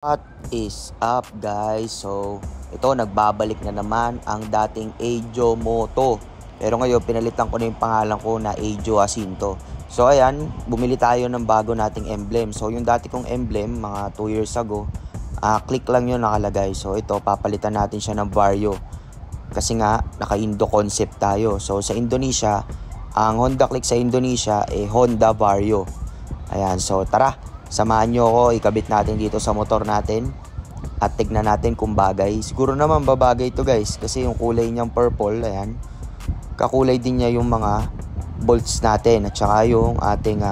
What is up guys? So ito nagbabalik na naman ang dating Ajo Moto. Pero ngayon pinalitan ko na yung pangalan ko na Ajo Jacinto. So ayan, bumili tayo ng bago nating emblem. So yung dati kong emblem mga 2 years ago, click lang yun nakalagay. So ito papalitan natin siya ng Vario. Kasi nga naka-Indo concept tayo. So sa Indonesia, ang Honda Click sa Indonesia Honda Vario. Ayan, so tara. Samahan nyo ako, ikabit natin dito sa motor natin at tignan natin kung bagay. Siguro naman babagay ito guys kasi yung kulay niyang purple, ayan. Kakulay din niya yung mga bolts natin at saka yung ating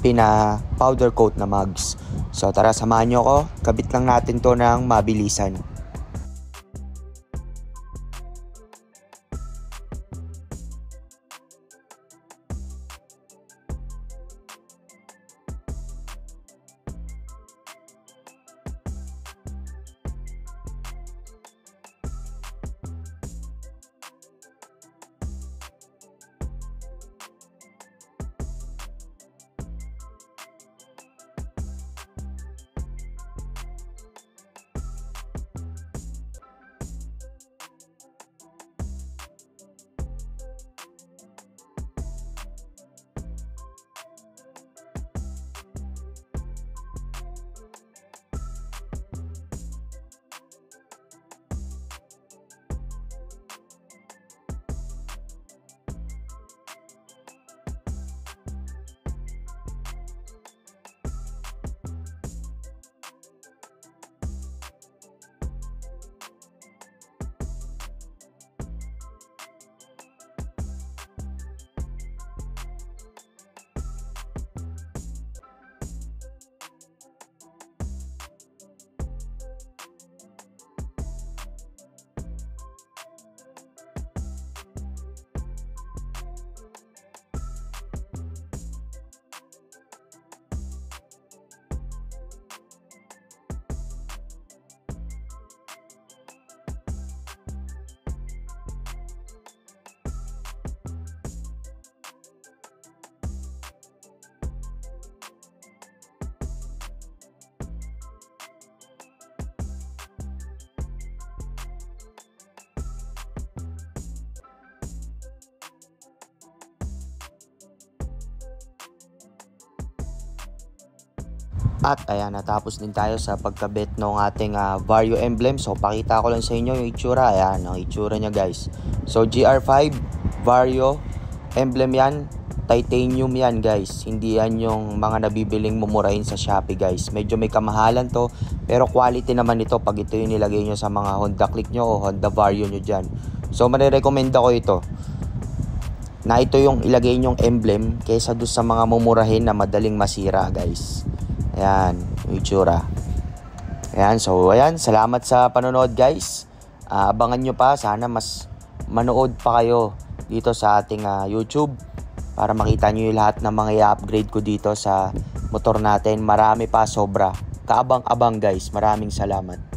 pina powder coat na mugs. So tara, samahan nyo ako, kabit lang natin to ng mabilisan. At ayan, natapos din tayo sa pagkabit ng ating Vario emblem. So pakita ko lang sa inyo yung itsura. Ayan, ang itsura niya guys. So GR5 Vario emblem yan. Titanium yan guys. Hindi yan yung mga nabibiling mumurahin sa Shopee guys. Medyo may kamahalan to. Pero quality naman ito pag ito yung nilagay nyo sa mga Honda Click nyo o Honda Vario nyo dyan. So marirekomenda ko ito. Na ito yung ilagay nyong emblem kaysa doon sa mga mumurahin na madaling masira guys. Ayan, yung itsura. Ayan, so ayan, salamat sa panonood guys. Abangan nyo pa, sana mas manood pa kayo dito sa ating YouTube para makita nyo yung lahat ng mga i-upgrade ko dito sa motor natin. Marami pa, sobra. Kaabang-abang guys, maraming salamat.